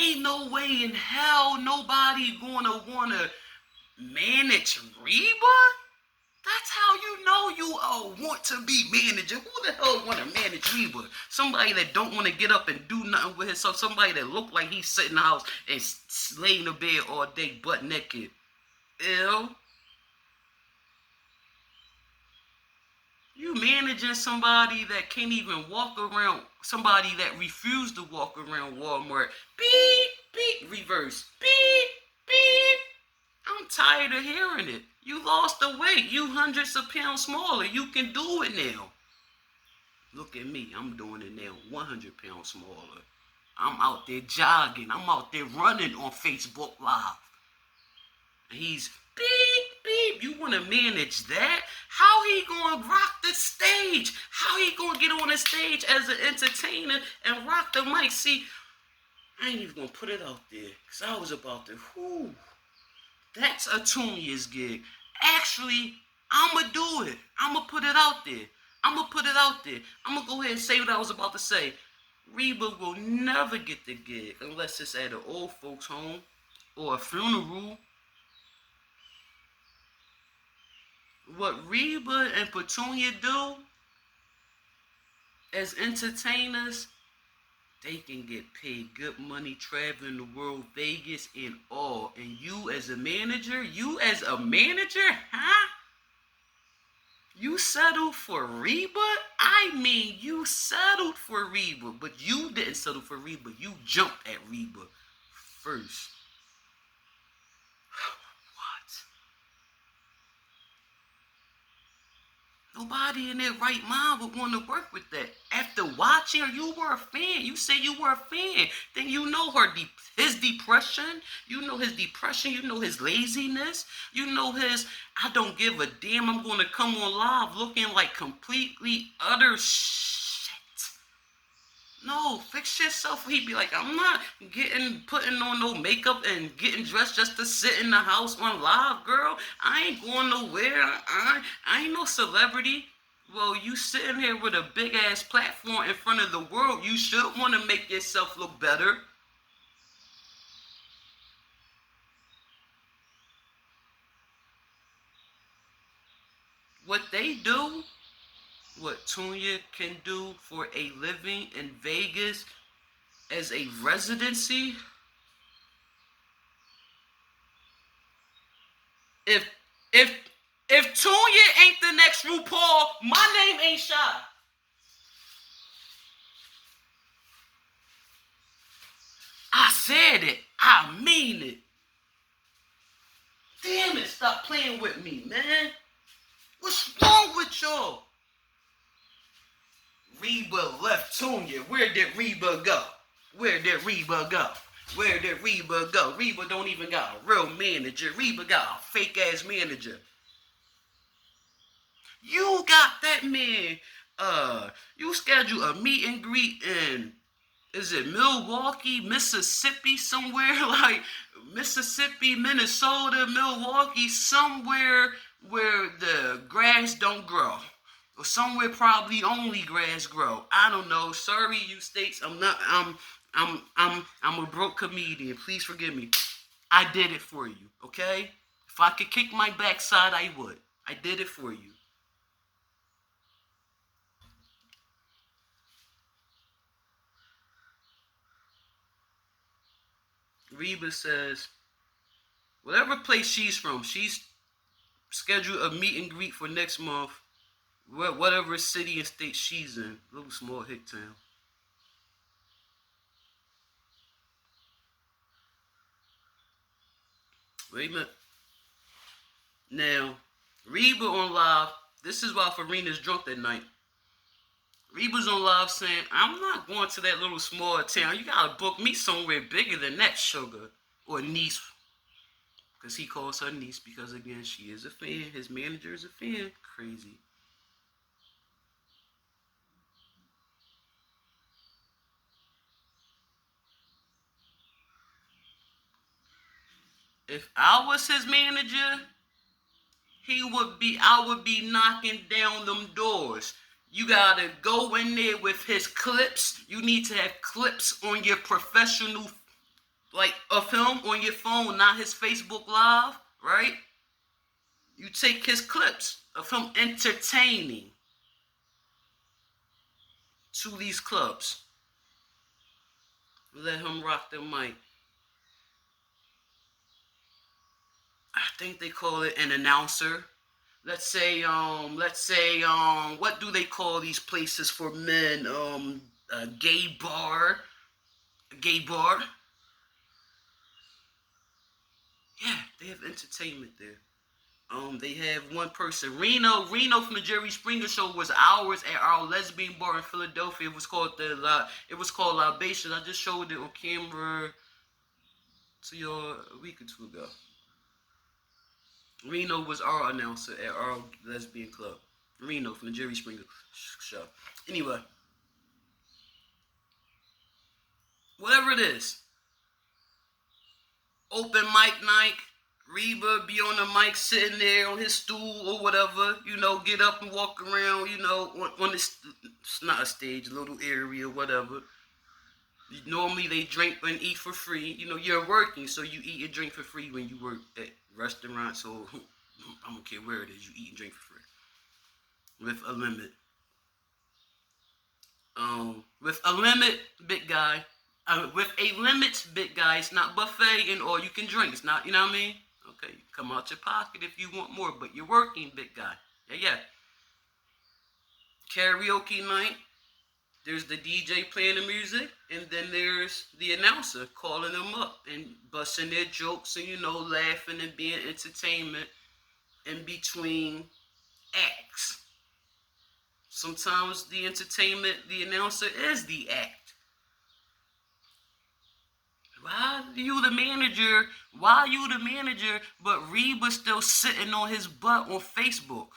Ain't no way in hell nobody going to want to manage Reba. That's how you know you want to be manager. Who the hell want to manage Reba? Somebody that don't want to get up and do nothing with himself. Somebody that look like he's sitting in the house and lay in the bed all day butt naked. Ew. You managing somebody that can't even walk around, somebody that refused to walk around Walmart. Beep, beep, reverse. Beep, beep. I'm tired of hearing it. You lost the weight. You hundreds of pounds smaller. You can do it now. Look at me. I'm doing it now. 100 pounds smaller. I'm out there jogging. I'm out there running on Facebook Live. And he's beep, beep. You want to manage that? How he going to rock the stage? How he going to get on the stage as an entertainer and rock the mic? See, I ain't even going to put it out there because I was about to, whoo. That's a Tunya's gig. Actually, I'ma do it. I'ma put it out there. I'ma put it out there. I'ma go ahead and say what I was about to say. Reba will never get the gig unless it's at an old folks home or a funeral. What Reba and Petunia do as entertainers, they can get paid good money traveling the world, Vegas and all. And you as a manager, huh? You settled for Reba? I mean, you settled for Reba, but you didn't settle for Reba. You jumped at Reba first. Nobody in their right mind would want to work with that. After watching her, you were a fan. You say you were a fan. Then you know his depression. You know his depression. You know his laziness. You know his, I don't give a damn. I'm going to come on live looking like completely utter shit. No, fix yourself. He'd be like, I'm not putting on no makeup and getting dressed just to sit in the house on live, girl. I ain't going nowhere. I ain't no celebrity. Well, you sitting here with a big ass platform in front of the world. You should want to make yourself look better. What they do, what Tunya can do for a living in Vegas as a residency, if if if Tunya ain't the next RuPaul, my name ain't Shy. I said it. I mean it. Damn it, stop playing with me, man. What's wrong with y'all? Reba left Tunya. Where did Reba go? Where did Reba go? Where did Reba go? Reba don't even got a real manager. Reba got a fake ass manager. You got that man. You schedule a meet and greet in, is it Milwaukee, Mississippi, somewhere like Mississippi, Minnesota, Milwaukee, somewhere where the grass don't grow. Or somewhere probably only grass grow. I don't know. Sorry, you states. I'm a broke comedian. Please forgive me. I did it for you, okay? If I could kick my backside, I would. I did it for you. Reba says, whatever place she's from, she's scheduled a meet and greet for next month, whatever city and state she's in. Little small hick town. Wait a minute. Now, Reba on live. This is why Varina's drunk that night. Reba's on live saying, I'm not going to that little small town. You gotta book me somewhere bigger than that, sugar. Or niece. Because he calls her niece because, again, she is a fan. His manager is a fan. Crazy. If I was his manager, I would be knocking down them doors. You gotta go in there with his clips. You need to have clips on your professional, like of him on your phone, not his Facebook Live, right? You take his clips of him entertaining to these clubs. Let him rock the mic. I think they call it an announcer. let's say, what do they call these places for men? A gay bar. A gay bar. Yeah, they have entertainment there. They have one person, Reno from the Jerry Springer Show was ours at our lesbian bar in Philadelphia. It was called Libation. I just showed it on camera to you a week or two ago. Reno was our announcer at our lesbian club. Reno from the Jerry Springer Show. Anyway, whatever it is, open mic night. Reba be on the mic sitting there on his stool or whatever, get up and walk around, on this, it's not a stage, a little area, whatever. Normally they drink and eat for free. You're working, so you eat and drink for free when you work at restaurants, or I don't care where it is, you eat and drink for free. With a limit. Big guy. With a limit, big guy, it's not buffet and all you can drink. It's not, you know what I mean? Okay, come out your pocket if you want more, but you're working, big guy. Yeah. Karaoke night. There's the DJ playing the music, and then there's the announcer calling them up and busting their jokes and, laughing and being entertainment in between acts. Sometimes the entertainment, the announcer is the act. Why you the manager, but Reba's still sitting on his butt on Facebook?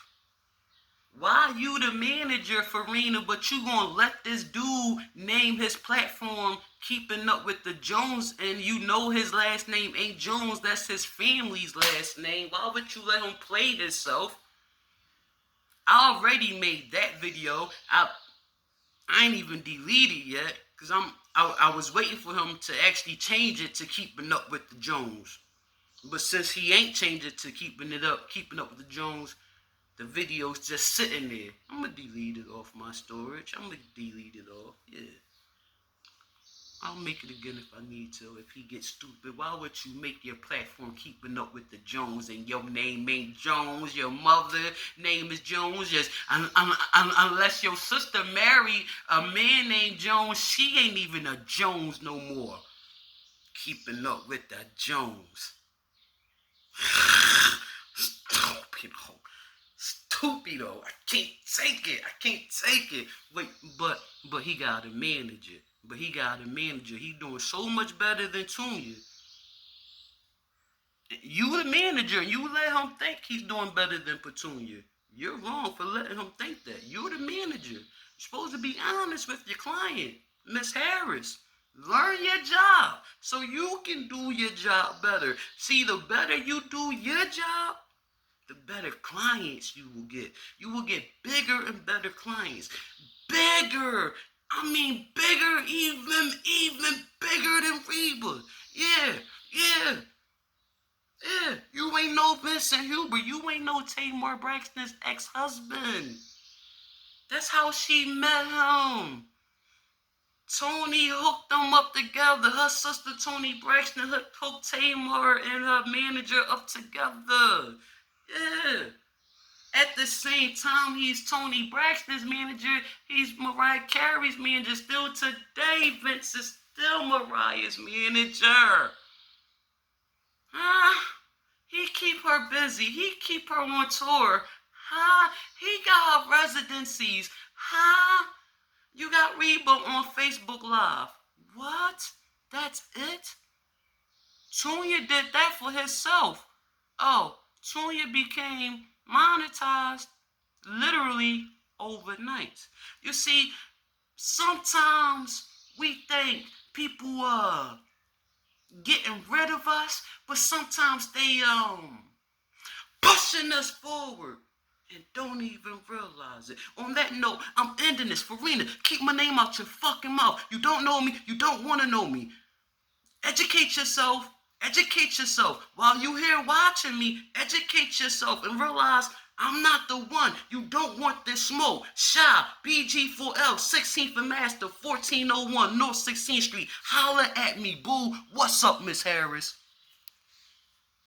Why you the manager, Farina, but you gonna let this dude name his platform Keeping Up with the Jones, and his last name ain't Jones, that's his family's last name. Why would you let him play himself? I already made that video. I ain't even deleted yet, because I was waiting for him to actually change it to Keeping Up with the Jones. But since he ain't changed it to Keeping Up with the Jones, the video's just sitting there. I'm going to delete it off my storage. I'm going to delete it off. Yeah. I'll make it again if I need to, if he gets stupid. Why would you make your platform Keeping Up with the Jones and your name ain't Jones? Your mother name is Jones. Yes, unless your sister married a man named Jones, she ain't even a Jones no more. Keeping Up with the Jones. Stupido. I can't take it. Wait, but he got a manager. He doing so much better than Tunya. You the manager, and you let him think he's doing better than Petunia. You're wrong for letting him think that. You're the manager. You're supposed to be honest with your client, Miss Harris. Learn your job so you can do your job better. See, the better you do your job, the better clients you will get. You will get bigger and better clients. Bigger. I mean bigger, even bigger than Reba. Yeah. You ain't no Vincent Huber. You ain't no Tamar Braxton's ex-husband. That's how she met him. Tony hooked them up together. Her sister Tony Braxton hooked Tamar and her manager up together. Yeah. At the same time, he's Tony Braxton's manager. He's Mariah Carey's manager. Still today, Vince is still Mariah's manager. He keep her busy. He keep her on tour. He got her residencies. You got Reba on Facebook Live. What? That's it? Tunya did that for herself. Oh, Tunya became monetized literally overnight. You see, sometimes we think people getting rid of us, but sometimes they pushing us forward and don't even realize it. On that note, I'm ending this. Farina, keep my name out your fucking mouth. You don't know me, you don't want to know me. Educate yourself. While you here watching me, educate yourself and realize I'm not the one. You don't want this smoke. Shy, BG4L, 16th and Master, 1401 North 16th Street. Holla at me, boo. What's up, Miss Harris?